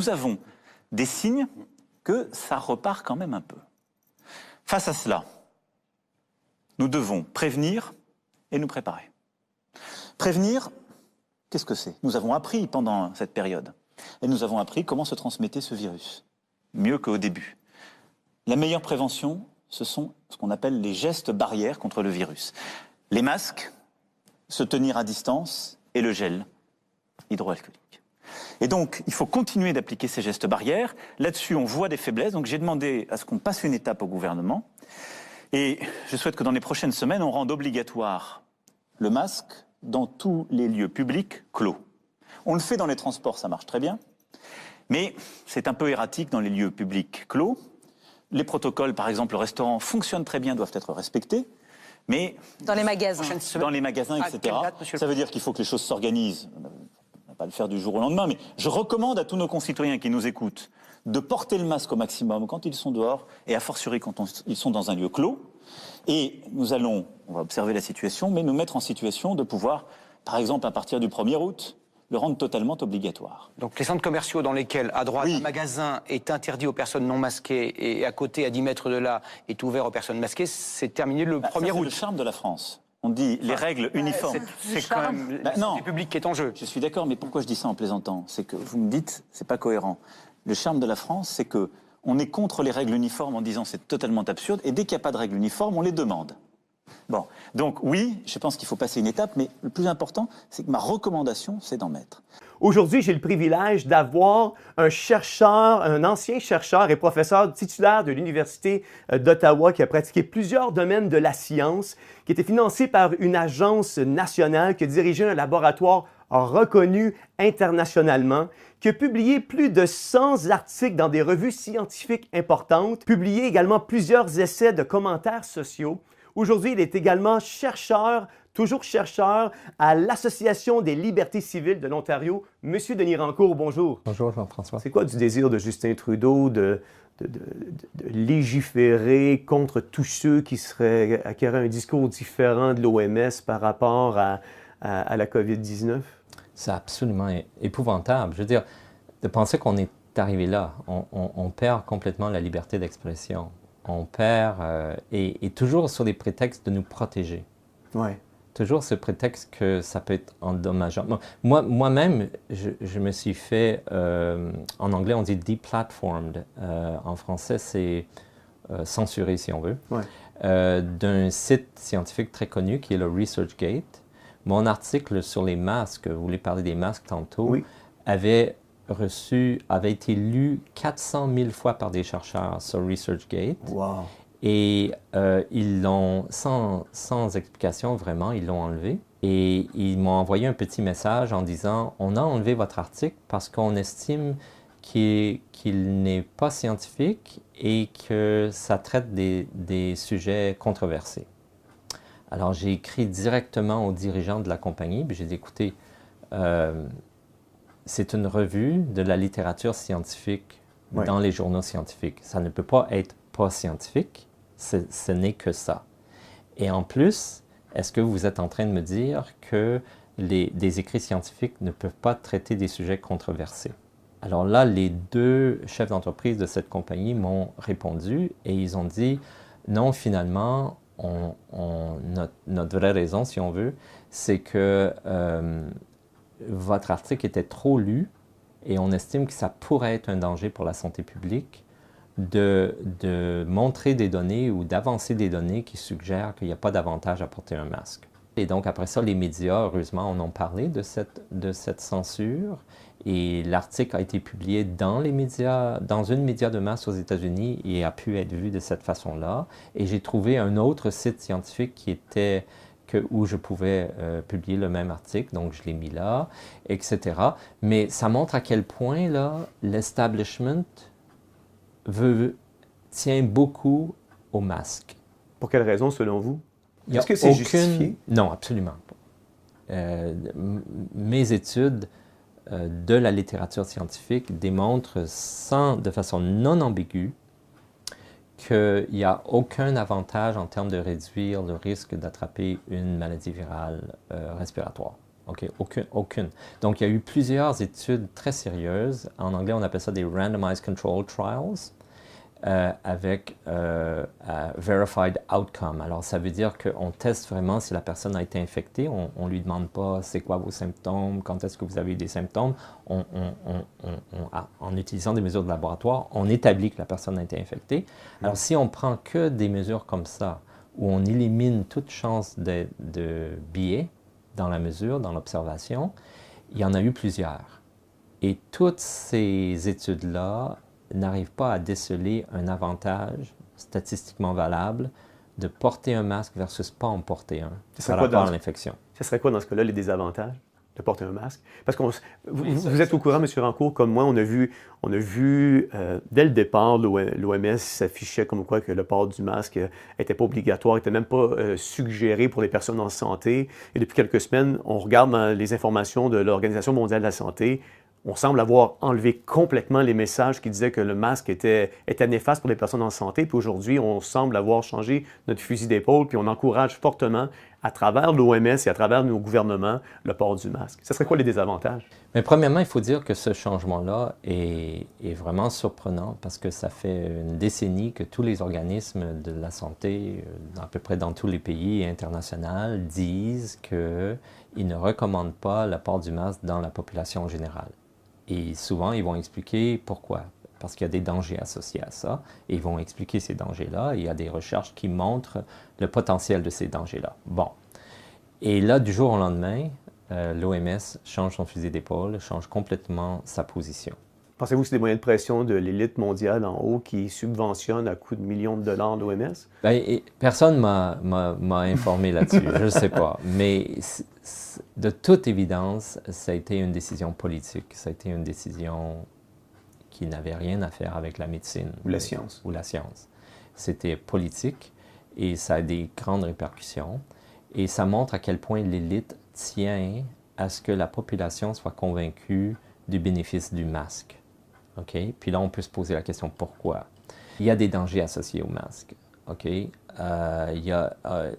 nous avons des signes que ça repart quand même un peu. Face à cela, nous devons prévenir et nous préparer. Prévenir, qu'est-ce que c'est? Nous avons appris pendant cette période. Et nous avons appris comment se transmettait ce virus. Mieux qu'au début. La meilleure prévention, ce sont ce qu'on appelle les gestes barrières contre le virus. Les masques, se tenir à distance et le gel hydroalcoolique. Et donc, il faut continuer d'appliquer ces gestes barrières. Là-dessus, on voit des faiblesses. Donc, j'ai demandé à ce qu'on passe une étape au gouvernement. Et je souhaite que dans les prochaines semaines, on rende obligatoire le masque dans tous les lieux publics clos. On le fait dans les transports, ça marche très bien. Mais c'est un peu erratique dans les lieux publics clos. Les protocoles, par exemple, le restaurant fonctionne très bien, doivent être respectés. Mais dans les magasins. Dans les magasins, etc. Ça veut dire qu'il faut que les choses s'organisent. On ne va pas le faire du jour au lendemain, mais je recommande à tous nos concitoyens qui nous écoutent de porter le masque au maximum quand ils sont dehors et a fortiori quand ils sont dans un lieu clos. Et on va observer la situation, mais nous mettre en situation de pouvoir, par exemple, à partir du 1er août, le rendre totalement obligatoire. Donc les centres commerciaux dans lesquels, à droite, un magasin est interdit aux personnes non masquées et à côté, à 10 mètres de là, est ouvert aux personnes masquées, c'est terminé le 1er août. C'est le charme de la France. On dit les règles uniformes. C'est quand même la santé publique qui est en jeu. Je suis d'accord, mais pourquoi je dis ça en plaisantant? C'est que vous me dites, c'est pas cohérent. Le charme de la France, c'est que on est contre les règles uniformes en disant c'est totalement absurde, et dès qu'il n'y a pas de règles uniformes, on les demande. Bon, donc oui, je pense qu'il faut passer une étape, mais le plus important, c'est que ma recommandation, c'est d'en mettre. Aujourd'hui, j'ai le privilège d'avoir un chercheur, un ancien chercheur et professeur titulaire de l'Université d'Ottawa qui a pratiqué plusieurs domaines de la science, qui était financé par une agence nationale, qui a dirigé un laboratoire reconnu internationalement, qui a publié plus de 100 articles dans des revues scientifiques importantes, publié également plusieurs essais de commentaires sociaux. Aujourd'hui, il est également chercheur, toujours chercheur, à l'Association des libertés civiles de l'Ontario. Monsieur Denis Rancourt, bonjour. Bonjour Jean-François. C'est quoi du désir de Justin Trudeau de légiférer contre tous ceux qui auraient un discours différent de l'OMS par rapport à la COVID-19? C'est absolument épouvantable. Je veux dire, de penser qu'on est arrivé là, on perd complètement la liberté d'expression. On perd, et toujours sur des prétextes de nous protéger. Ouais. Toujours ce prétexte que ça peut être endommageant. Moi-même, je me suis fait, en anglais on dit deplatformed, en français c'est censuré si on veut, d'un site scientifique très connu qui est le ResearchGate. Mon article sur les masques, vous voulez parler des masques tantôt, avait été lu 400 000 fois par des chercheurs sur ResearchGate. Wow. Et ils l'ont, sans explication vraiment, ils l'ont enlevé. Et ils m'ont envoyé un petit message en disant « On a enlevé votre article parce qu'on estime qu'il n'est pas scientifique et que ça traite des sujets controversés. » Alors j'ai écrit directement aux dirigeants de la compagnie, puis j'ai dit « Écoutez, c'est une revue de la littérature scientifique dans les journaux scientifiques. Ça ne peut pas être pas scientifique, ce n'est que ça. Et en plus, est-ce que vous êtes en train de me dire que des écrits scientifiques ne peuvent pas traiter des sujets controversés? » Alors là, les deux chefs d'entreprise de cette compagnie m'ont répondu et ils ont dit « Non, finalement, notre vraie raison, si on veut, c'est que votre article était trop lu et on estime que ça pourrait être un danger pour la santé publique de montrer des données ou d'avancer des données qui suggèrent qu'il n'y a pas d'avantage à porter un masque. » Et donc après ça, les médias, heureusement, en ont parlé de cette censure et l'article a été publié dans les médias, dans une média de masse aux États-Unis et a pu être vu de cette façon-là. Et j'ai trouvé un autre site scientifique qui était où je pouvais publier le même article, donc je l'ai mis là, etc. Mais ça montre à quel point l'establishment tient beaucoup au masque. Pour quelle raison, selon vous? Est-ce que c'est justifié? Non, absolument pas. Mes études de la littérature scientifique démontrent de façon non ambiguë qu'il n'y a aucun avantage en termes de réduire le risque d'attraper une maladie virale respiratoire. OK? Aucune. Donc, il y a eu plusieurs études très sérieuses. En anglais, on appelle ça des randomized control trials avec verified outcome. Alors, ça veut dire qu'on teste vraiment si la personne a été infectée. On ne lui demande pas c'est quoi vos symptômes, quand est-ce que vous avez eu des symptômes. En utilisant des mesures de laboratoire, on établit que la personne a été infectée. Alors, si on prend que des mesures comme ça, où on élimine toute chance de biais dans la mesure, dans l'observation, il y en a eu plusieurs. Et toutes ces études-là n'arrivent pas à déceler un avantage statistiquement valable de porter un masque versus pas en porter un par rapport à l'infection. Ce serait quoi dans ce cas-là les désavantages de porter un masque? Parce que vous êtes au courant, M. Rancourt, comme moi, on a vu dès le départ, l'OMS s'affichait comme quoi que le port du masque n'était pas obligatoire, n'était même pas suggéré pour les personnes en santé. Et depuis quelques semaines, on regarde dans les informations de l'Organisation mondiale de la santé, on semble avoir enlevé complètement les messages qui disaient que le masque était néfaste pour les personnes en santé. Puis aujourd'hui, on semble avoir changé notre fusil d'épaule, puis on encourage fortement, à travers l'OMS et à travers nos gouvernements, le port du masque. Ce serait quoi les désavantages? Mais premièrement, il faut dire que ce changement-là est vraiment surprenant parce que ça fait une décennie que tous les organismes de la santé, à peu près dans tous les pays internationaux, disent qu'ils ne recommandent pas le port du masque dans la population générale. Et souvent, ils vont expliquer pourquoi. Parce qu'il y a des dangers associés à ça. Et ils vont expliquer ces dangers-là. Il y a des recherches qui montrent le potentiel de ces dangers-là. Bon. Et là, du jour au lendemain, l'OMS change son fusil d'épaule, change complètement sa position. Pensez-vous que c'est des moyens de pression de l'élite mondiale en haut qui subventionnent à coups de millions de dollars l'OMS? Personne m'a informé là-dessus. Je ne sais pas. Mais de toute évidence, ça a été une décision politique. Ça a été une décision qui n'avait rien à faire avec la médecine. Ou la science. Ou la science. C'était politique et ça a des grandes répercussions. Et ça montre à quel point l'élite tient à ce que la population soit convaincue du bénéfice du masque. OK? Puis là, on peut se poser la question pourquoi. Il y a des dangers associés au masque. OK?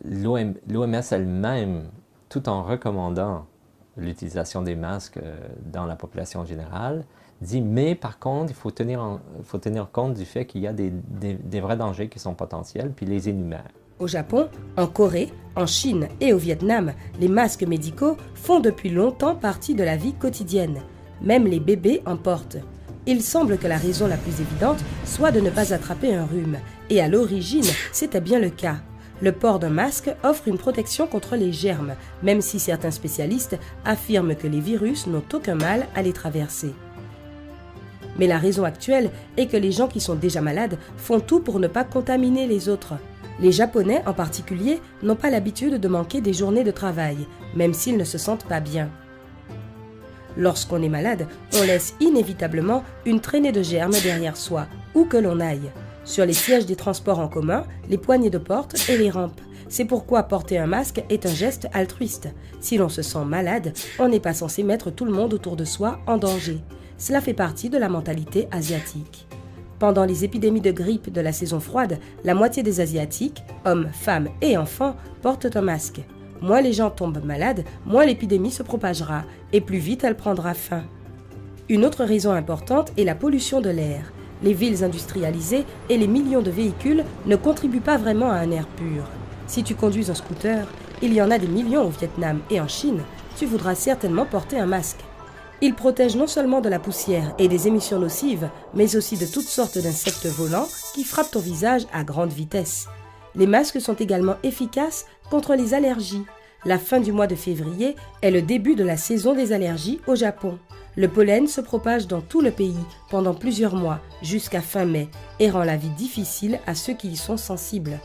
L'OMS elle-même, tout en recommandant l'utilisation des masques dans la population générale, dit mais par contre, il faut tenir compte du fait qu'il y a des vrais dangers qui sont potentiels, puis les énumère. Au Japon, en Corée, en Chine et au Vietnam, les masques médicaux font depuis longtemps partie de la vie quotidienne. Même les bébés en portent. Il semble que la raison la plus évidente soit de ne pas attraper un rhume. Et à l'origine, c'était bien le cas. Le port d'un masque offre une protection contre les germes, même si certains spécialistes affirment que les virus n'ont aucun mal à les traverser. Mais la raison actuelle est que les gens qui sont déjà malades font tout pour ne pas contaminer les autres. Les Japonais en particulier n'ont pas l'habitude de manquer des journées de travail, même s'ils ne se sentent pas bien. Lorsqu'on est malade, on laisse inévitablement une traînée de germes derrière soi, où que l'on aille. Sur les sièges des transports en commun, les poignées de porte et les rampes. C'est pourquoi porter un masque est un geste altruiste. Si l'on se sent malade, on n'est pas censé mettre tout le monde autour de soi en danger. Cela fait partie de la mentalité asiatique. Pendant les épidémies de grippe de la saison froide, la moitié des Asiatiques, hommes, femmes et enfants, portent un masque. Moins les gens tombent malades, moins l'épidémie se propagera, et plus vite elle prendra fin. Une autre raison importante est la pollution de l'air. Les villes industrialisées et les millions de véhicules ne contribuent pas vraiment à un air pur. Si tu conduis un scooter, il y en a des millions au Vietnam et en Chine, tu voudras certainement porter un masque. Il protège non seulement de la poussière et des émissions nocives, mais aussi de toutes sortes d'insectes volants qui frappent ton visage à grande vitesse. Les masques sont également efficaces contre les allergies. La fin du mois de février est le début de la saison des allergies au Japon. Le pollen se propage dans tout le pays pendant plusieurs mois, jusqu'à fin mai, et rend la vie difficile à ceux qui y sont sensibles.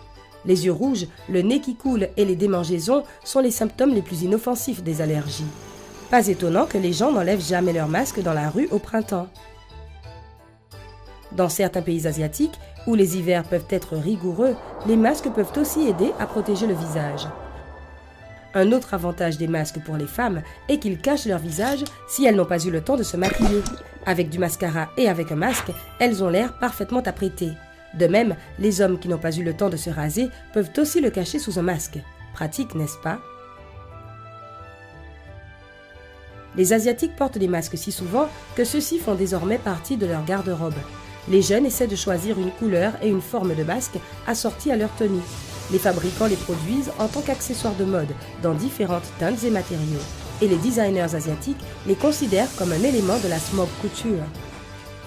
Les yeux rouges, le nez qui coule et les démangeaisons sont les symptômes les plus inoffensifs des allergies. Pas étonnant que les gens n'enlèvent jamais leur masque dans la rue au printemps. Dans certains pays asiatiques, où les hivers peuvent être rigoureux, les masques peuvent aussi aider à protéger le visage. Un autre avantage des masques pour les femmes est qu'ils cachent leur visage si elles n'ont pas eu le temps de se maquiller. Avec du mascara et avec un masque, elles ont l'air parfaitement apprêtées. De même, les hommes qui n'ont pas eu le temps de se raser peuvent aussi le cacher sous un masque. Pratique, n'est-ce pas ? Les Asiatiques portent des masques si souvent que ceux-ci font désormais partie de leur garde-robe. Les jeunes essaient de choisir une couleur et une forme de masque assorties à leur tenue. Les fabricants les produisent en tant qu'accessoires de mode dans différentes teintes et matériaux. Et les designers asiatiques les considèrent comme un élément de la smoke couture.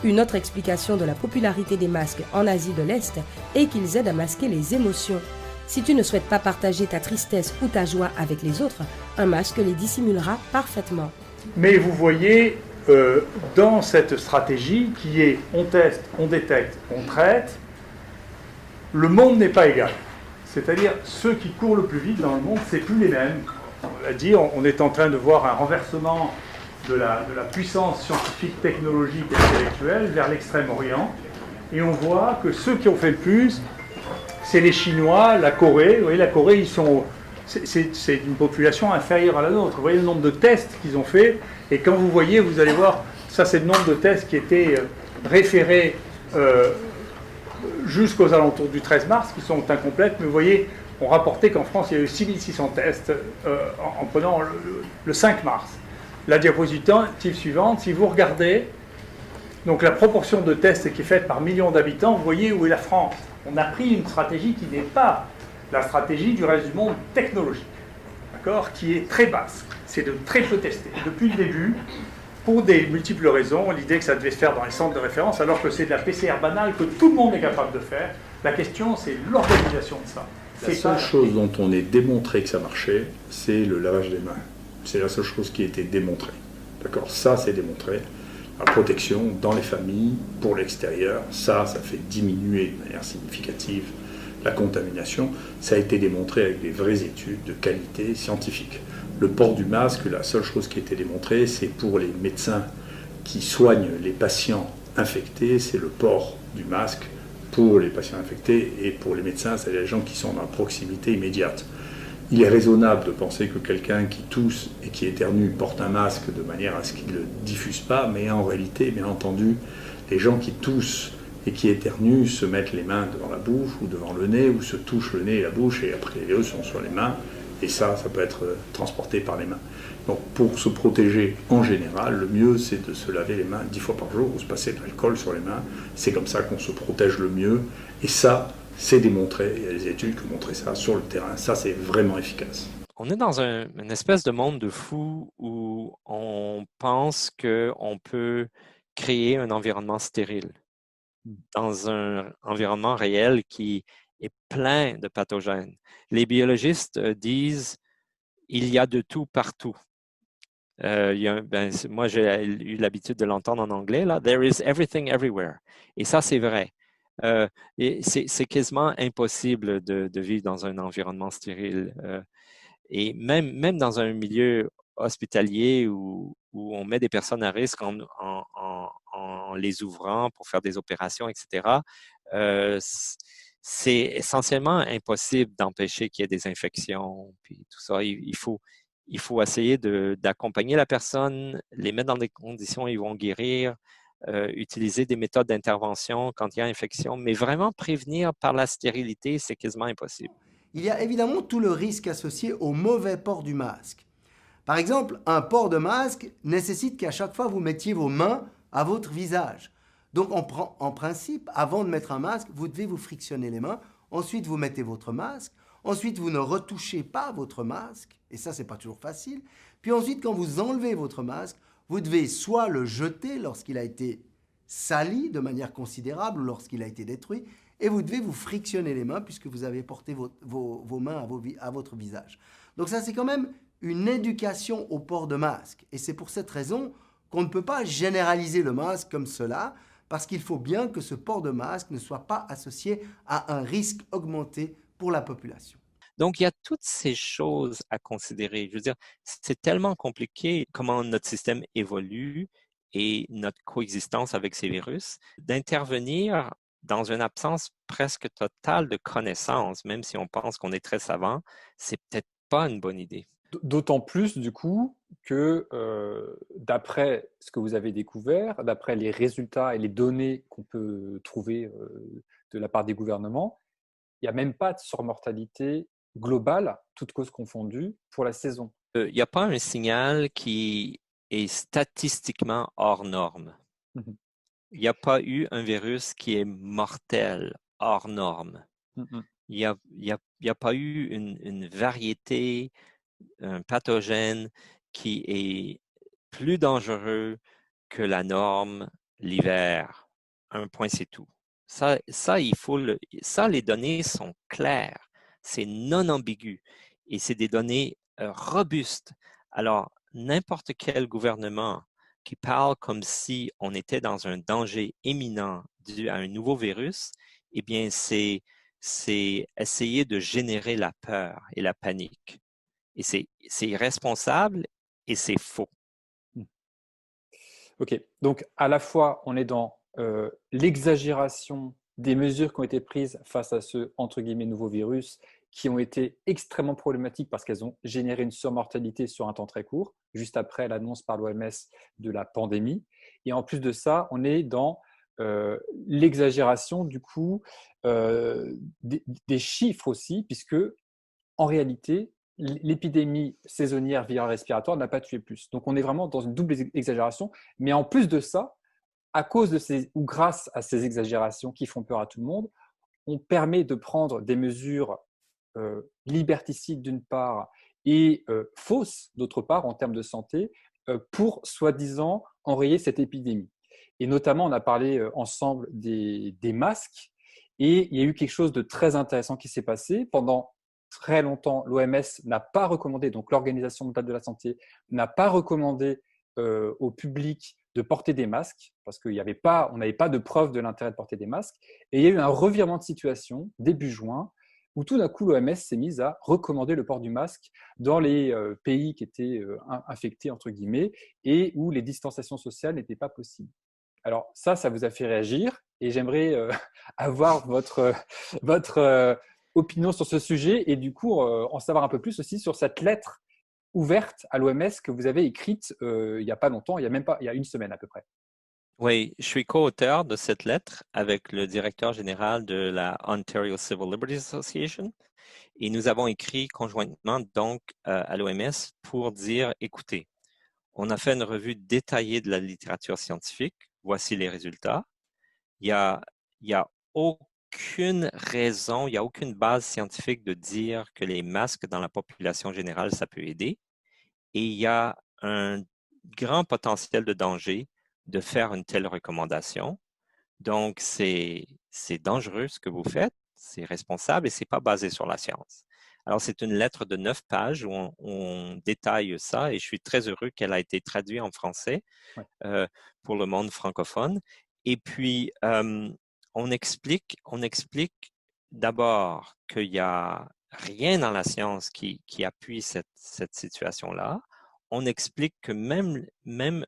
Une autre explication de la popularité des masques en Asie de l'Est est qu'ils aident à masquer les émotions. Si tu ne souhaites pas partager ta tristesse ou ta joie avec les autres, un masque les dissimulera parfaitement. Mais vous voyez, dans cette stratégie qui est on teste, on détecte, on traite, le monde n'est pas égal. C'est-à-dire ceux qui courent le plus vite dans le monde, c'est plus les mêmes. On l'a dit, on est en train de voir un renversement de la puissance scientifique, technologique et intellectuelle vers l'Extrême-Orient. Et on voit que ceux qui ont fait le plus, c'est les Chinois, la Corée. Vous voyez, la Corée, c'est une population inférieure à la nôtre. Vous voyez le nombre de tests qu'ils ont fait. Et quand vous voyez, vous allez voir, ça c'est le nombre de tests qui étaient référés jusqu'aux alentours du 13 mars, qui sont incomplètes. Mais vous voyez, on rapportait qu'en France, il y a eu 6600 tests en prenant le 5 mars. La diapositive suivante, si vous regardez, donc la proportion de tests qui est faite par million d'habitants, vous voyez où est la France. On a pris une stratégie qui n'est pas la stratégie du reste du monde technologique, d'accord, qui est très basse. C'est de très peu tester. Depuis le début, pour des multiples raisons, l'idée que ça devait se faire dans les centres de référence, alors que c'est de la PCR banale que tout le monde est capable de faire, la question c'est l'organisation de ça. La seule chose dont on est démontré que ça marchait, c'est le lavage des mains. C'est la seule chose qui a été démontrée. D'accord, ça c'est démontré. La protection dans les familles, pour l'extérieur, ça fait diminuer de manière significative la contamination. Ça a été démontré avec des vraies études de qualité scientifique. Le port du masque, la seule chose qui a été démontrée, c'est pour les médecins qui soignent les patients infectés, c'est le port du masque pour les patients infectés et pour les médecins, c'est-à-dire les gens qui sont dans la proximité immédiate. Il est raisonnable de penser que quelqu'un qui tousse et qui éternue porte un masque de manière à ce qu'il ne le diffuse pas, mais en réalité, bien entendu, les gens qui toussent et qui éternuent se mettent les mains devant la bouche ou devant le nez, ou se touchent le nez et la bouche, et après les eux sont sur les mains, et ça peut être transporté par les mains. Donc pour se protéger en général, le mieux c'est de se laver les mains 10 fois par jour, ou se passer de l'alcool sur les mains. C'est comme ça qu'on se protège le mieux, et ça, c'est démontré, il y a des études qui ont montré ça sur le terrain, ça c'est vraiment efficace. On est dans une espèce de monde de fou où on pense qu'on peut créer un environnement stérile dans un environnement réel qui est plein de pathogènes. Les biologistes disent il y a de tout partout. Moi, j'ai eu l'habitude de l'entendre en anglais, là, there is everything everywhere. Et ça, c'est vrai. Et c'est quasiment impossible de vivre dans un environnement stérile. Et même dans un milieu hospitalier où on met des personnes à risque en les ouvrant pour faire des opérations, etc., c'est essentiellement impossible d'empêcher qu'il y ait des infections, puis tout ça. Il faut essayer d'accompagner la personne, les mettre dans des conditions où ils vont guérir, utiliser des méthodes d'intervention quand il y a infection, mais vraiment prévenir par la stérilité, c'est quasiment impossible. Il y a évidemment tout le risque associé au mauvais port du masque. Par exemple, un port de masque nécessite qu'à chaque fois vous mettiez vos mains à votre visage. Donc en principe, avant de mettre un masque, vous devez vous frictionner les mains, ensuite vous mettez votre masque, ensuite vous ne retouchez pas votre masque, et ça c'est pas toujours facile, puis ensuite quand vous enlevez votre masque, vous devez soit le jeter lorsqu'il a été sali de manière considérable ou lorsqu'il a été détruit, et vous devez vous frictionner les mains puisque vous avez porté vos mains à votre visage. Donc ça c'est quand même une éducation au port de masque, et c'est pour cette raison qu'on ne peut pas généraliser le masque comme cela, parce qu'il faut bien que ce port de masque ne soit pas associé à un risque augmenté pour la population. Donc, il y a toutes ces choses à considérer. Je veux dire, c'est tellement compliqué comment notre système évolue et notre coexistence avec ces virus, d'intervenir dans une absence presque totale de connaissances, même si on pense qu'on est très savant, c'est peut-être pas une bonne idée. D'autant plus, du coup, que d'après ce que vous avez découvert, d'après les résultats et les données qu'on peut trouver de la part des gouvernements, il n'y a même pas de surmortalité globale, toutes causes confondues, pour la saison. Il n'y a pas un signal qui est statistiquement hors norme. Mhm. Il n'y a pas eu un virus qui est mortel, hors norme. Mhm. Il n'y a pas eu une variété, un pathogène qui est plus dangereux que la norme l'hiver. Un point, c'est tout. Ça, les données sont claires. C'est non ambigu et c'est des données robustes. Alors, n'importe quel gouvernement qui parle comme si on était dans un danger imminent dû à un nouveau virus, eh bien, c'est essayer de générer la peur et la panique. Et c'est irresponsable et c'est faux. Ok, donc à la fois, on est dans l'exagération des mesures qui ont été prises face à ce, entre guillemets, nouveau virus, qui ont été extrêmement problématiques parce qu'elles ont généré une surmortalité sur un temps très court, juste après l'annonce par l'OMS de la pandémie. Et en plus de ça, on est dans l'exagération du coup des chiffres aussi, puisque en réalité, l'épidémie saisonnière virale respiratoire n'a pas tué plus. Donc on est vraiment dans une double exagération. Mais en plus de ça, à cause de ces, ou grâce à ces exagérations qui font peur à tout le monde, on permet de prendre des mesures liberticides d'une part et fausses d'autre part en termes de santé pour soi-disant enrayer cette épidémie. Et notamment, on a parlé ensemble des masques et il y a eu quelque chose de très intéressant qui s'est passé. Pendant très longtemps, l'OMS n'a pas recommandé, donc l'Organisation mondiale de la santé n'a pas recommandé au public de porter des masques parce qu'on n'avait pas de preuve de l'intérêt de porter des masques. Et il y a eu un revirement de situation début juin où tout d'un coup l'OMS s'est mise à recommander le port du masque dans les pays qui étaient infectés entre guillemets et où les distanciations sociales n'étaient pas possibles. Alors ça vous a fait réagir et j'aimerais avoir votre opinion sur ce sujet et du coup en savoir un peu plus aussi sur cette lettre ouverte à l'OMS que vous avez écrite il n'y a pas longtemps, il y a une semaine à peu près. Oui, je suis co-auteur de cette lettre avec le directeur général de la Ontario Civil Liberties Association et nous avons écrit conjointement donc à l'OMS pour dire, écoutez, on a fait une revue détaillée de la littérature scientifique, voici les résultats. Il y a aucune raison, il n'y a aucune base scientifique de dire que les masques dans la population générale, ça peut aider. Et il y a un grand potentiel de danger de faire une telle recommandation. Donc, c'est dangereux ce que vous faites, c'est responsable et ce n'est pas basé sur la science. Alors, c'est une lettre de 9 pages où on détaille ça et je suis très heureux qu'elle a été traduite en français pour le monde francophone. Et puis, on explique d'abord qu'il n'y a rien dans la science qui appuie cette situation-là. On explique que même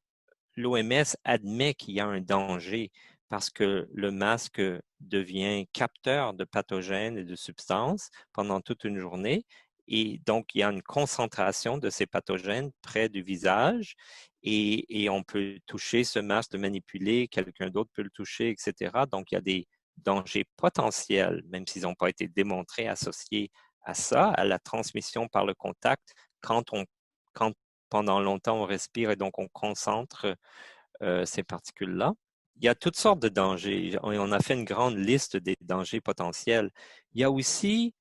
l'OMS admet qu'il y a un danger parce que le masque devient capteur de pathogènes et de substances pendant toute une journée. Et donc, il y a une concentration de ces pathogènes près du visage et on peut toucher ce masque, le manipuler, quelqu'un d'autre peut le toucher, etc. Donc, il y a des dangers potentiels, même s'ils n'ont pas été démontrés, associés à ça, à la transmission par le contact, quand pendant longtemps on respire et donc on concentre ces particules-là. Il y a toutes sortes de dangers. On a fait une grande liste des dangers potentiels. Il y a aussi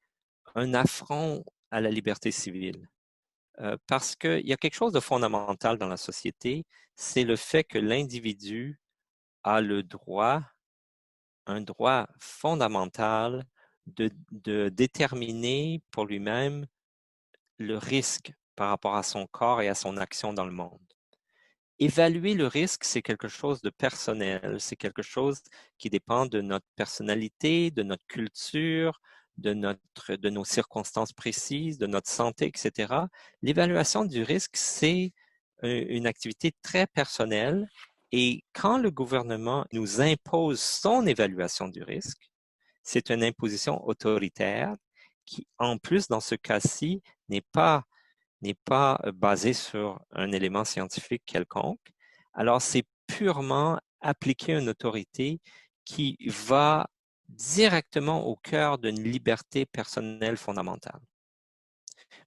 un affront à la liberté civile. Parce qu'il y a quelque chose de fondamental dans la société, c'est le fait que l'individu a un droit fondamental de déterminer pour lui-même le risque par rapport à son corps et à son action dans le monde. Évaluer le risque, c'est quelque chose de personnel, c'est quelque chose qui dépend de notre personnalité, de notre culture, de nos circonstances précises, de notre santé, etc. L'évaluation du risque, c'est une activité très personnelle et quand le gouvernement nous impose son évaluation du risque, c'est une imposition autoritaire qui, en plus, dans ce cas-ci, n'est pas basé sur un élément scientifique quelconque. Alors, c'est purement appliquer une autorité qui va directement au cœur d'une liberté personnelle fondamentale.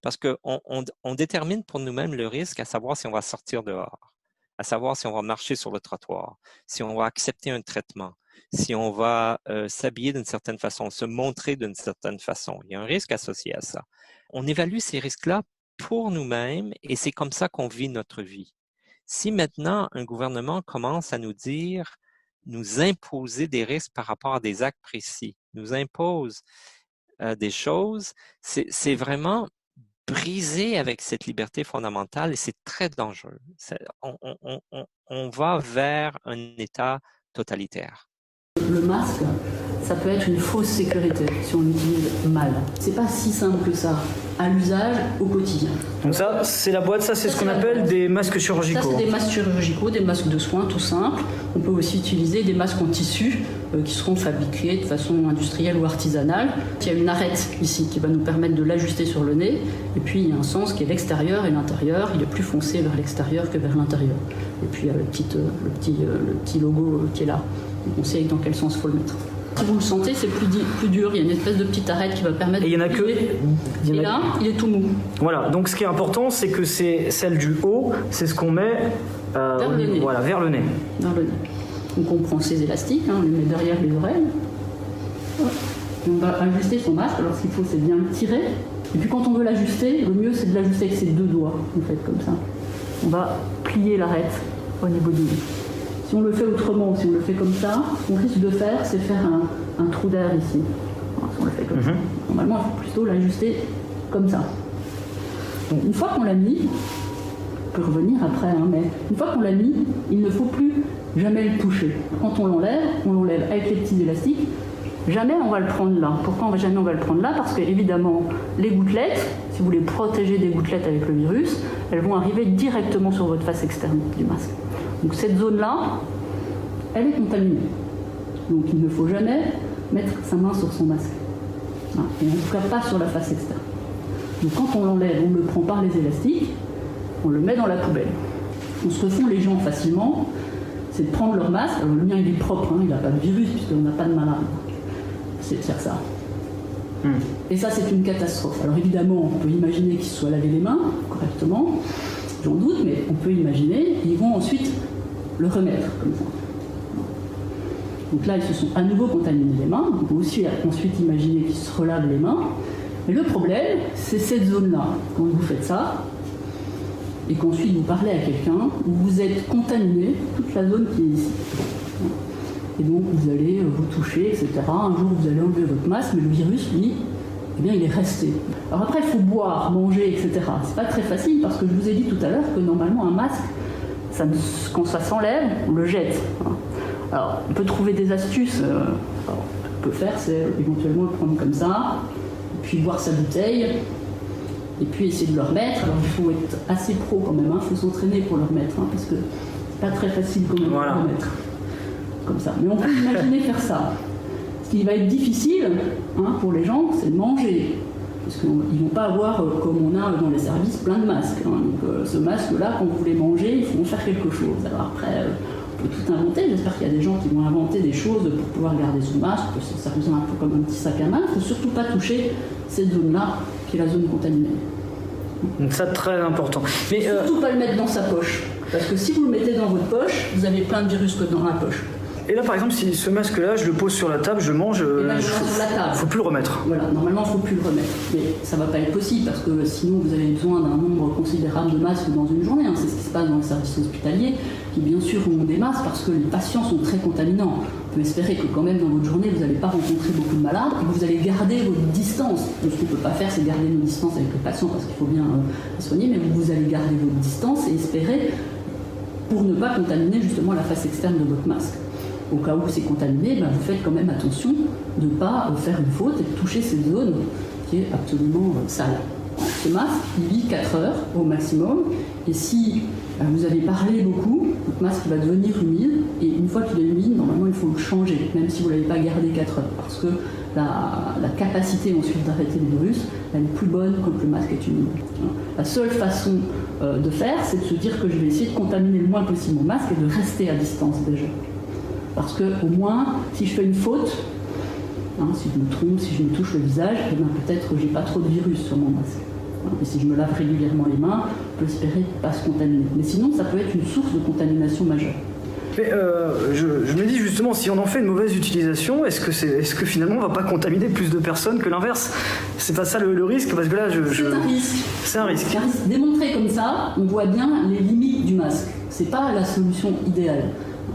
Parce qu'on détermine pour nous-mêmes le risque à savoir si on va sortir dehors. à savoir si on va marcher sur le trottoir, si on va accepter un traitement, si on va s'habiller d'une certaine façon, se montrer d'une certaine façon. Il y a un risque associé à ça. On évalue ces risques-là pour nous-mêmes et c'est comme ça qu'on vit notre vie. Si maintenant un gouvernement commence à nous imposer des risques par rapport à des actes précis, nous impose des choses, c'est vraiment briser avec cette liberté fondamentale et c'est très dangereux. On va vers un état totalitaire. Le masque, ça peut être une fausse sécurité si on l'utilise mal. C'est pas si simple que ça à l'usage au quotidien. Donc ça, c'est la boîte, ça c'est ce qu'on appelle des masques chirurgicaux. Ça c'est des masques chirurgicaux, des masques de soins tout simples. On peut aussi utiliser des masques en tissu qui seront fabriqués de façon industrielle ou artisanale. Il y a une arête ici qui va nous permettre de l'ajuster sur le nez. Et puis il y a un sens qui est l'extérieur et l'intérieur. Il est plus foncé vers l'extérieur que vers l'intérieur. Et puis il y a le petit logo qui est là. Donc on sait dans quel sens il faut le mettre. Si vous le sentez, c'est plus dur. Il y a une espèce de petite arête qui va permettre. Et il y en a que. Et là, il est tout mou. Voilà. Donc ce qui est important, c'est que c'est celle du haut, c'est ce qu'on met vers le nez. Voilà, vers le nez. Vers le nez. Donc on prend ces élastiques, on les met derrière les oreilles. Et on va ajuster son masque. Alors ce qu'il faut, c'est bien le tirer. Et puis quand on veut l'ajuster, le mieux c'est de l'ajuster avec ses deux doigts. Vous faites comme ça. On va plier l'arête au niveau du nez. Si on le fait autrement, si on le fait comme ça, ce qu'on risque de faire, c'est faire un trou d'air ici. Alors, si on le fait comme ça. Normalement, il faut plutôt l'ajuster comme ça. Donc, une fois qu'on l'a mis, on peut revenir après, mais une fois qu'on l'a mis, il ne faut plus jamais le toucher. Quand on l'enlève avec les petits élastiques. Jamais on va le prendre là. Pourquoi jamais on va le prendre là? Parce que évidemment, les gouttelettes, si vous voulez protéger des gouttelettes avec le virus, elles vont arriver directement sur votre face externe du masque. Donc cette zone-là, elle est contaminée. Donc il ne faut jamais mettre sa main sur son masque. Et en tout cas pas sur la face externe. Donc quand on l'enlève, on le prend par les élastiques, on le met dans la poubelle. On se refont les gens facilement, c'est de prendre leur masque. Alors le mien il est propre, il n'a pas de virus puisqu'on n'a pas de maladie. C'est de faire ça. Et ça c'est une catastrophe. Alors évidemment, on peut imaginer qu'ils se soient lavés les mains correctement, j'en doute, mais on peut imaginer, ils vont ensuite le remettre comme ça. Donc là, ils se sont à nouveau contaminés les mains. On peut aussi ensuite imaginer qu'ils se relavent les mains. Mais le problème, c'est cette zone-là. Quand vous faites ça, et qu'ensuite vous parlez à quelqu'un, où vous êtes contaminé, toute la zone qui est ici. Et donc vous allez vous toucher, etc. Un jour, vous allez enlever votre masque, mais le virus, lui, eh bien, il est resté. Alors après, il faut boire, manger, etc. C'est pas très facile parce que je vous ai dit tout à l'heure que normalement un masque, quand ça s'enlève, on le jette. Alors, on peut trouver des astuces. Ce qu'on peut faire, c'est éventuellement le prendre comme ça, puis boire sa bouteille, et puis essayer de le remettre. Alors, il faut être assez pro quand même. Il faut s'entraîner pour le remettre, parce que c'est pas très facile quand même de le remettre. Comme ça. Mais on peut imaginer faire ça. Ce qui va être difficile pour les gens, c'est de manger. Parce qu'ils ne vont pas avoir, comme on a dans les services, plein de masques. Donc ce masque-là, quand vous voulez manger, il faut en faire quelque chose. Alors après, on peut tout inventer. J'espère qu'il y a des gens qui vont inventer des choses pour pouvoir garder son masque. Ça revient un peu comme un petit sac à main. Il ne faut surtout pas toucher cette zone-là, qui est la zone contaminée. Donc ça, très important. Mais surtout pas le mettre dans sa poche. Parce que si vous le mettez dans votre poche, vous avez plein de virus que dans la poche. Et là, par exemple, si ce masque-là, je le pose sur la table, je mange, il ne faut plus le remettre. Voilà, normalement, il ne faut plus le remettre. Mais ça ne va pas être possible parce que sinon, vous avez besoin d'un nombre considérable de masques dans une journée. C'est ce qui se passe dans les services hospitaliers, qui bien sûr ont des masques parce que les patients sont très contaminants. On peut espérer que quand même dans votre journée, vous n'allez pas rencontrer beaucoup de malades et que vous allez garder votre distance. Donc, ce qu'on ne peut pas faire, c'est garder nos distances avec le patient parce qu'il faut bien les soigner, mais vous allez garder votre distance et espérer pour ne pas contaminer justement la face externe de votre masque. Au cas où c'est contaminé, vous faites quand même attention de ne pas faire une faute et de toucher cette zone qui est absolument sale. Ce masque, il vit 4 heures au maximum, et si vous avez parlé beaucoup, votre masque va devenir humide, et une fois qu'il est humide, normalement il faut le changer, même si vous ne l'avez pas gardé 4 heures, parce que la capacité ensuite d'arrêter les virus, elle est plus bonne quand le masque est humide. La seule façon de faire, c'est de se dire que je vais essayer de contaminer le moins possible mon masque et de rester à distance déjà. Parce que au moins, si je fais une faute, si je me trompe, si je me touche le visage, peut-être que j'ai pas trop de virus sur mon masque. Et si je me lave régulièrement les mains, je peux espérer ne pas se contaminer. Mais sinon, ça peut être une source de contamination majeure. Mais je me dis justement, si on en fait une mauvaise utilisation, est-ce que finalement on va pas contaminer plus de personnes que l'inverse? C'est pas ça le risque? Parce que là, c'est un risque. C'est un risque. Démontré comme ça, on voit bien les limites du masque. C'est pas la solution idéale.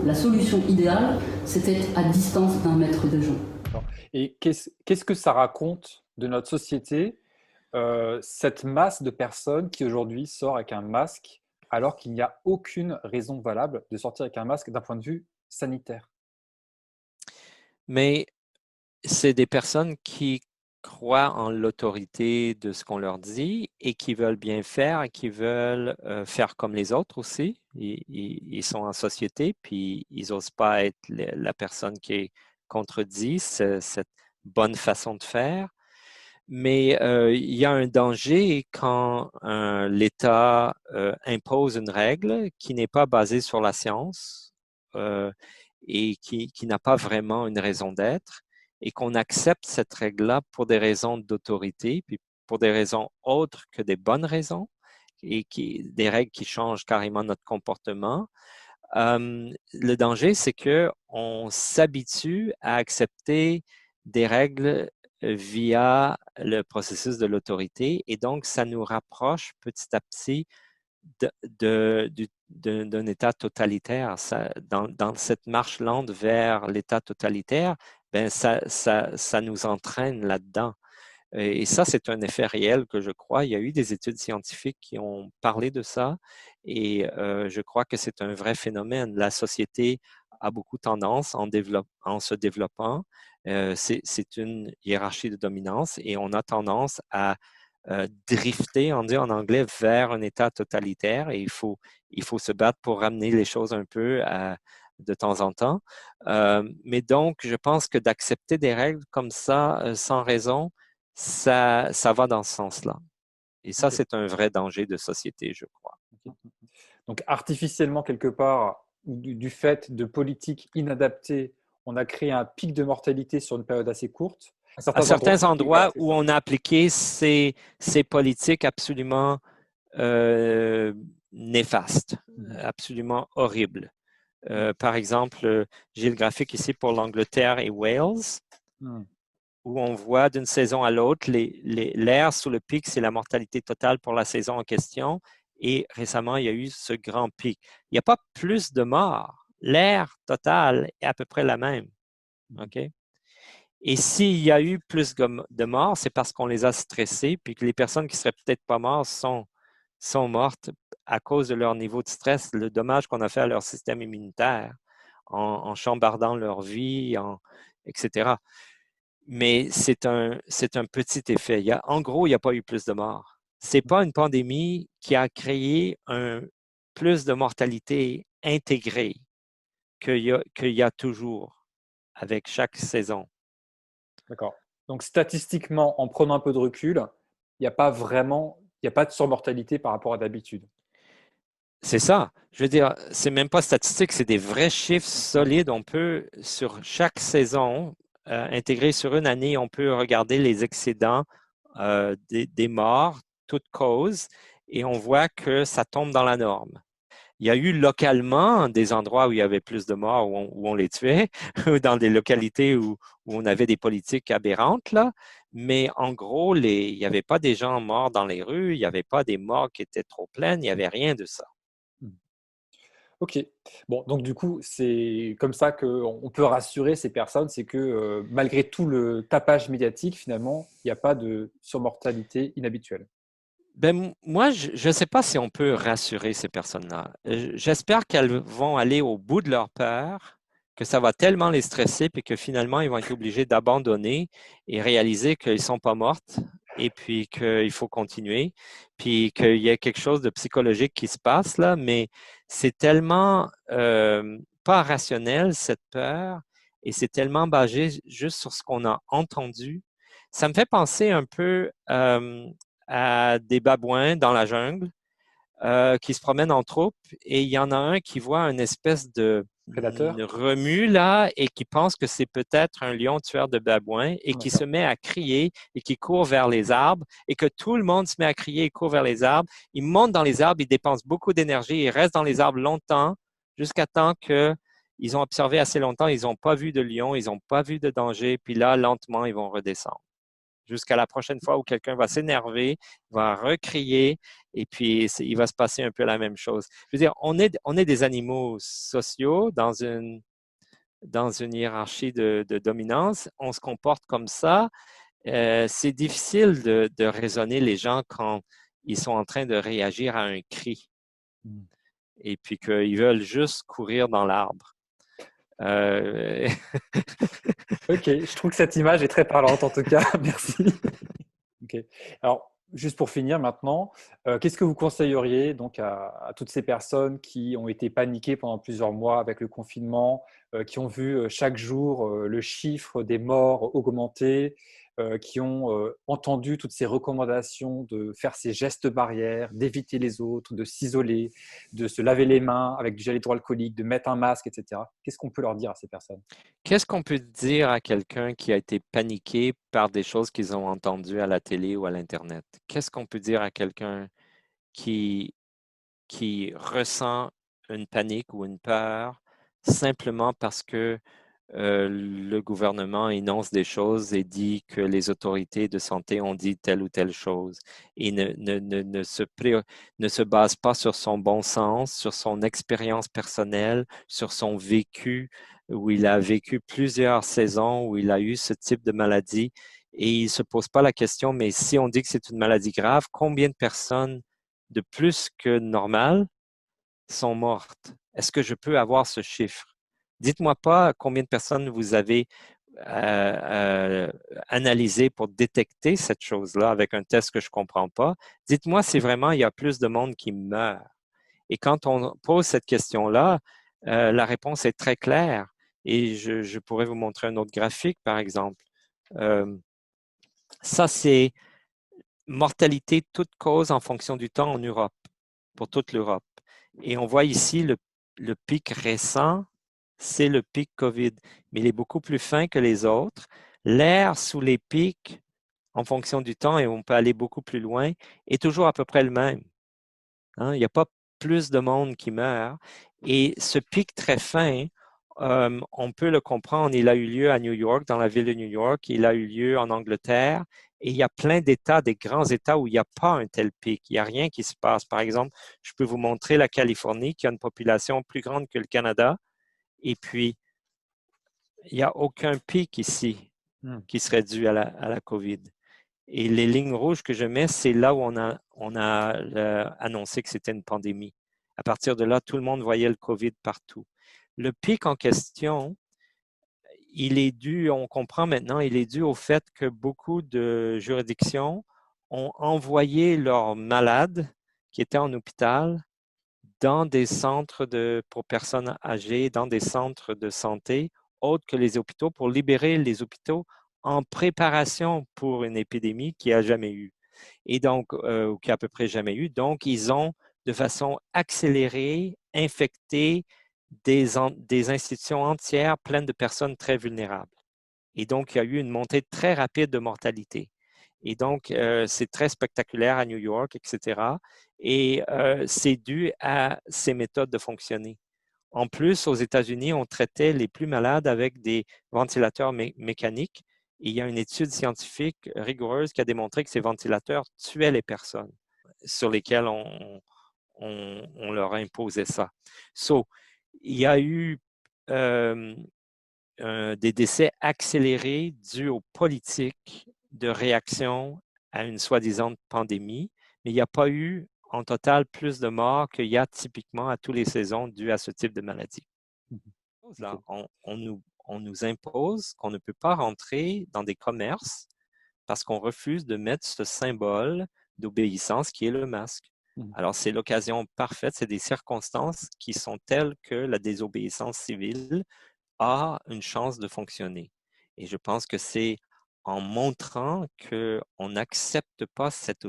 La solution idéale, c'était à distance d'1 mètre des gens. Et qu'est-ce que ça raconte de notre société, cette masse de personnes qui aujourd'hui sort avec un masque alors qu'il n'y a aucune raison valable de sortir avec un masque d'un point de vue sanitaire? Mais c'est des personnes qui croient en l'autorité de ce qu'on leur dit et qui veulent bien faire et qui veulent faire comme les autres aussi. Ils sont en société, puis ils n'osent pas être la personne qui contredit cette bonne façon de faire. Mais il y a un danger quand l'État impose une règle qui n'est pas basée sur la science et qui n'a pas vraiment une raison d'être, et qu'on accepte cette règle-là pour des raisons d'autorité, puis pour des raisons autres que des bonnes raisons, et des règles qui changent carrément notre comportement. Le danger, c'est qu'on s'habitue à accepter des règles via le processus de l'autorité, et donc ça nous rapproche petit à petit d'un État totalitaire. Dans cette marche lente vers l'État totalitaire, ben ça nous entraîne là-dedans. Et ça, c'est un effet réel que je crois. Il y a eu des études scientifiques qui ont parlé de ça, et je crois que c'est un vrai phénomène. La société a beaucoup tendance, en se développant, c'est une hiérarchie de dominance, et on a tendance à drifter, on dit en anglais, vers un État totalitaire, et il faut se battre pour ramener les choses un peu de temps en temps. Mais donc, je pense que d'accepter des règles comme ça, sans raison, ça va dans ce sens-là. Et ça, c'est un vrai danger de société, je crois. Donc, artificiellement, quelque part, du fait de politiques inadaptées, on a créé un pic de mortalité sur une période assez courte. À certains endroits où on a appliqué ces politiques absolument néfastes, absolument horribles. Par exemple, j'ai le graphique ici pour l'Angleterre et Wales, où on voit d'une saison à l'autre, l'air sous le pic, c'est la mortalité totale pour la saison en question. Et récemment, il y a eu ce grand pic. Il n'y a pas plus de morts. L'air total est à peu près la même. OK? Et s'il y a eu plus de morts, c'est parce qu'on les a stressés, puis que les personnes qui ne seraient peut-être pas mortes sont mortes à cause de leur niveau de stress, le dommage qu'on a fait à leur système immunitaire en chambardant leur vie, etc. Mais c'est un petit effet. En gros, il n'y a pas eu plus de morts. Ce n'est pas une pandémie qui a créé plus de mortalité intégrée qu'il y a toujours avec chaque saison. D'accord. Donc, statistiquement, en prenant un peu de recul, il n'y a pas de surmortalité par rapport à d'habitude. C'est ça. Je veux dire, c'est même pas statistique, c'est des vrais chiffres solides. On peut, sur chaque saison, intégré sur une année, on peut regarder les excédents des morts, toutes causes, et on voit que ça tombe dans la norme. Il y a eu localement des endroits où il y avait plus de morts, où on les tuait, ou dans des localités où on avait des politiques aberrantes, là. Mais en gros, il n'y avait pas des gens morts dans les rues, il n'y avait pas des morts qui étaient trop pleines, il n'y avait rien de ça. Ok. Bon, donc du coup, c'est comme ça qu'on peut rassurer ces personnes, c'est que malgré tout le tapage médiatique, finalement, il n'y a pas de surmortalité inhabituelle. Ben, moi, je ne sais pas si on peut rassurer ces personnes-là. J'espère qu'elles vont aller au bout de leur peur, que ça va tellement les stresser, puis que finalement, ils vont être obligés d'abandonner et réaliser qu'ils ne sont pas mortes, et puis qu'il faut continuer, puis qu'il y a quelque chose de psychologique qui se passe là, mais c'est tellement pas rationnel, cette peur, et c'est tellement basé juste sur ce qu'on a entendu. Ça me fait penser un peu à des babouins dans la jungle qui se promènent en troupe, et il y en a un qui voit une espèce de prédateur remue là et qui pense que c'est peut-être un lion tueur de babouins et qui se met à crier et qui court vers les arbres et que tout le monde se met à crier et court vers les arbres. Il monte dans les arbres, il dépense beaucoup d'énergie, il reste dans les arbres longtemps jusqu'à temps qu'ils ont observé assez longtemps, ils n'ont pas vu de lion, ils n'ont pas vu de danger, puis là, lentement, ils vont redescendre. Jusqu'à la prochaine fois où quelqu'un va s'énerver, va recrier, et puis il va se passer un peu la même chose. Je veux dire, on est des animaux sociaux dans une hiérarchie de dominance. On se comporte comme ça. C'est difficile de raisonner les gens quand ils sont en train de réagir à un cri. Et puis qu'ils veulent juste courir dans l'arbre. Ok, je trouve que cette image est très parlante en tout cas. Merci. Ok. Alors, juste pour finir maintenant, qu'est-ce que vous conseilleriez donc à toutes ces personnes qui ont été paniquées pendant plusieurs mois avec le confinement, qui ont vu chaque jour le chiffre des morts augmenter, qui ont entendu toutes ces recommandations de faire ces gestes barrières, d'éviter les autres, de s'isoler, de se laver les mains avec du gel hydroalcoolique, de mettre un masque, etc. Qu'est-ce qu'on peut leur dire à ces personnes? Qu'est-ce qu'on peut dire à quelqu'un qui a été paniqué par des choses qu'ils ont entendues à la télé ou à l'Internet? Qu'est-ce qu'on peut dire à quelqu'un qui ressent une panique ou une peur simplement parce que le gouvernement énonce des choses et dit que les autorités de santé ont dit telle ou telle chose et ne se base pas sur son bon sens, sur son expérience personnelle, sur son vécu, où il a vécu plusieurs saisons, où il a eu ce type de maladie et il ne se pose pas la question, mais si on dit que c'est une maladie grave, combien de personnes de plus que normal sont mortes? Est-ce que je peux avoir ce chiffre? Dites-moi pas combien de personnes vous avez analysé pour détecter cette chose-là avec un test que je ne comprends pas. Dites-moi si vraiment il y a plus de monde qui meurt. Et quand on pose cette question-là, la réponse est très claire. Et je pourrais vous montrer un autre graphique, par exemple. Ça, c'est mortalité toute cause en fonction du temps en Europe, pour toute l'Europe. Et on voit ici le pic récent, c'est le pic COVID, mais il est beaucoup plus fin que les autres. L'air sous les pics, en fonction du temps, et on peut aller beaucoup plus loin, est toujours à peu près le même. Hein? Il n'y a pas plus de monde qui meurt. Et ce pic très fin, on peut le comprendre, il a eu lieu à New York, dans la ville de New York, il a eu lieu en Angleterre, et il y a plein d'États, des grands États où il n'y a pas un tel pic, il n'y a rien qui se passe. Par exemple, je peux vous montrer la Californie qui a une population plus grande que le Canada, et puis il n'y a aucun pic ici qui serait dû à la COVID. Et les lignes rouges que je mets, c'est là où on a annoncé que c'était une pandémie. À partir de là, tout le monde voyait le COVID partout. Le pic en question, il est dû, on comprend maintenant, il est dû au fait que beaucoup de juridictions ont envoyé leurs malades qui étaient en hôpital dans des centres pour personnes âgées, dans des centres de santé autres que les hôpitaux, pour libérer les hôpitaux en préparation pour une épidémie qui n'a jamais eu, et donc, ou qui a à peu près jamais eu. Donc, ils ont, de façon accélérée, infecté des institutions entières pleines de personnes très vulnérables. Et donc, il y a eu une montée très rapide de mortalité. Et donc, c'est très spectaculaire à New York, etc. Et c'est dû à ces méthodes de fonctionner. En plus, aux États-Unis, on traitait les plus malades avec des ventilateurs mécaniques. Et il y a une étude scientifique rigoureuse qui a démontré que ces ventilateurs tuaient les personnes sur lesquelles on leur imposait ça. Il y a eu des décès accélérés dus aux politiques de réaction à une soi-disant pandémie, mais il n'y a pas eu en total plus de morts qu'il y a typiquement à toutes les saisons dues à ce type de maladie. Là, on nous impose qu'on ne peut pas rentrer dans des commerces parce qu'on refuse de mettre ce symbole d'obéissance qui est le masque. Alors, c'est l'occasion parfaite, c'est des circonstances qui sont telles que la désobéissance civile a une chance de fonctionner. Et je pense que c'est en montrant qu'on n'accepte pas cette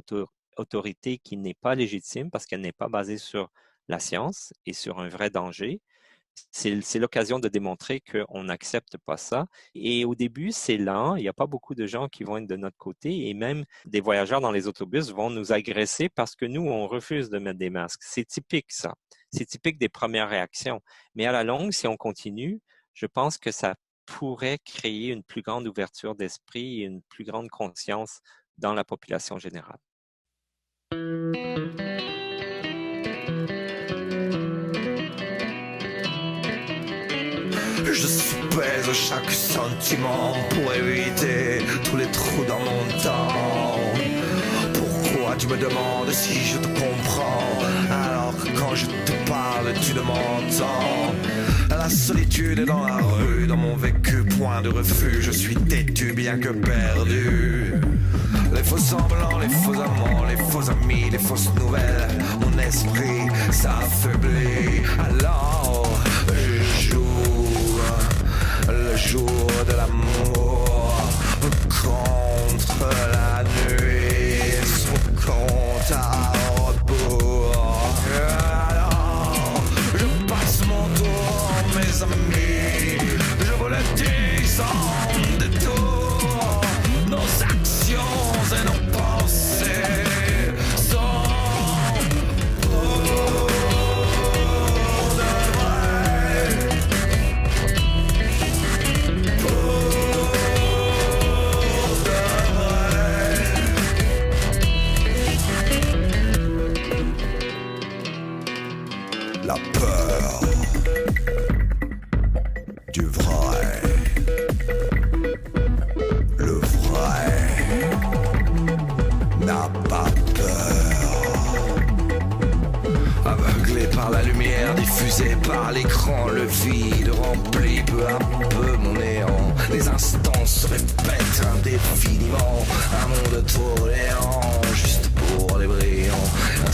autorité qui n'est pas légitime parce qu'elle n'est pas basée sur la science et sur un vrai danger, c'est l'occasion de démontrer qu'on n'accepte pas ça. Et au début, c'est lent. Il n'y a pas beaucoup de gens qui vont être de notre côté. Et même des voyageurs dans les autobus vont nous agresser parce que nous, on refuse de mettre des masques. C'est typique, ça. C'est typique des premières réactions. Mais à la longue, si on continue, je pense que ça pourrait créer une plus grande ouverture d'esprit et une plus grande conscience dans la population générale. Je soupèse chaque sentiment pour éviter tous les trous dans mon temps. Pourquoi tu me demandes si je te comprends alors que quand je te parle tu ne m'entends? La solitude est dans la rue, dans mon vécu, point de refuge. Je suis têtu bien que perdu. Les faux semblants, les faux amants, les faux amis, les fausses nouvelles. Mon esprit s'affaiblit. Alors je joue le jour de l'amour contre la nuit, son compte à rebours. Alors je passe mon tour, mes amis, je vous le dis sans détour. Nos actions et nos pensées sont la peur du vrai. Le vrai n'a pas peur. Aveuglé par la lumière diffusée par l'écran, le vide remplit peu à peu mon néant. Les instants se répètent indéfiniment. Un monde tournéant juste pour les brillants. Un